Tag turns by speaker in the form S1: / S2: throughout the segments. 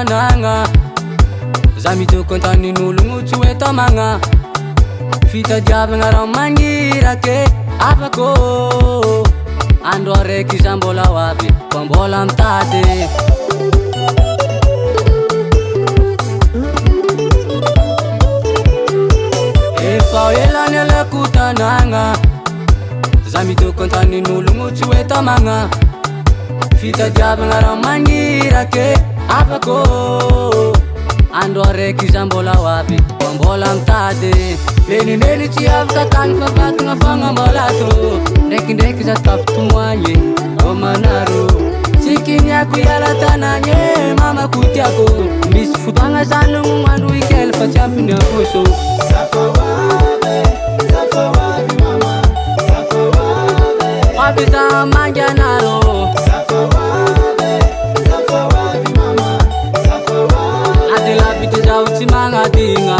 S1: tanagna za mitoko antanin'ologno tsy hoe tamagna fitadiavagna raha magnirake afako andro araiky za mbola ho avy fa mbola mitady efa elany alako tanagna za mitoko antanin'ologno tsy hoe tamagna fitadiavagna raha magnirake afako andro araiky za mbola ho avy fa mbola mitady lenileny tsy afaka tagny fa vatagna fagnambalato ndraikindraiky za tafitomoagny o manaro tsy kiniako iala tanagny mamako tiako misy fotoagna zany mognano ikely fa tsy ampiny akoso avy za mangy anaro ady lavitry zaho tsy magnadigna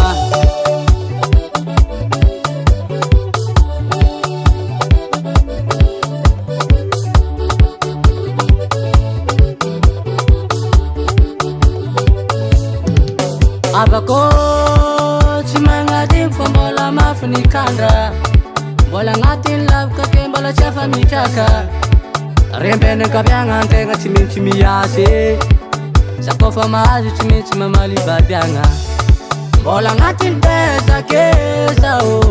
S1: avako tsy magnadigny fa mbola mafy nikandra mbola agnatin'ny lavaka ke mbola tsy afa mitraka rembeny ankaviagna antegna tsy maintsy miasy za kofa mahazo tsy maintsy mamaly badiagna mbola agnatin'ny bezake zao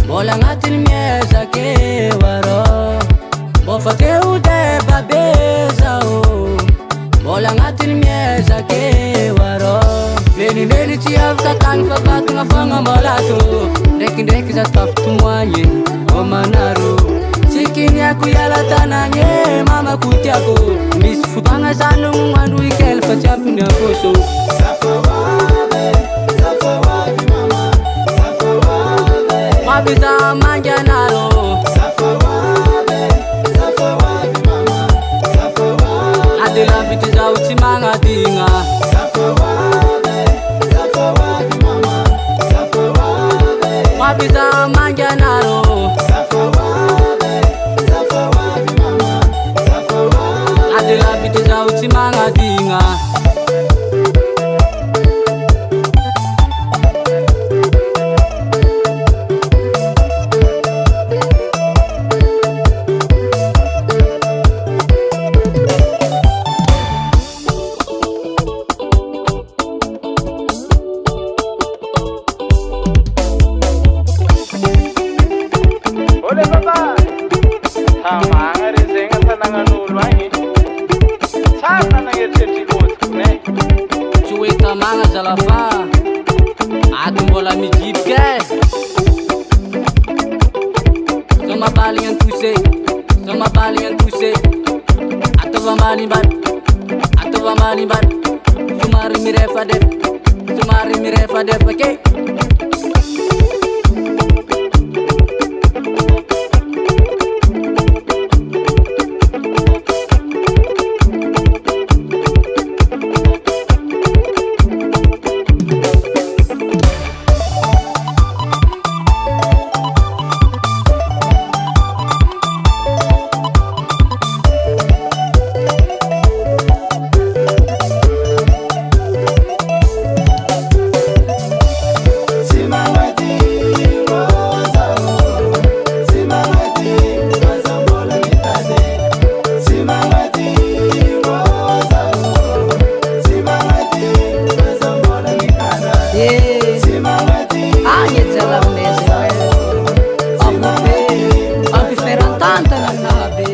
S1: mbola agnatin'ny miezake waro mbo fa teo deba be zao mbola agnatin'ny miezake waro lenileny tsy afaka tagny fa vatagna fagnambalato ndraikindraiky za tafitomoagny o manaro tsy kiniako iala tanagny mamako tiako misy fotoagna zany mognano ikely fa tsy ampiny akoso avy za mangy anaro ady lavitry zaho tsy magnadigna avy za mangy anaro ady lavitry zaho tsy magnadigna Tamanga zalafa ady mbola mijibike zo mabaligny antose zo mabaligny antose atova malimbad somary mirefadefa ke I'll be fair on tanta na nabe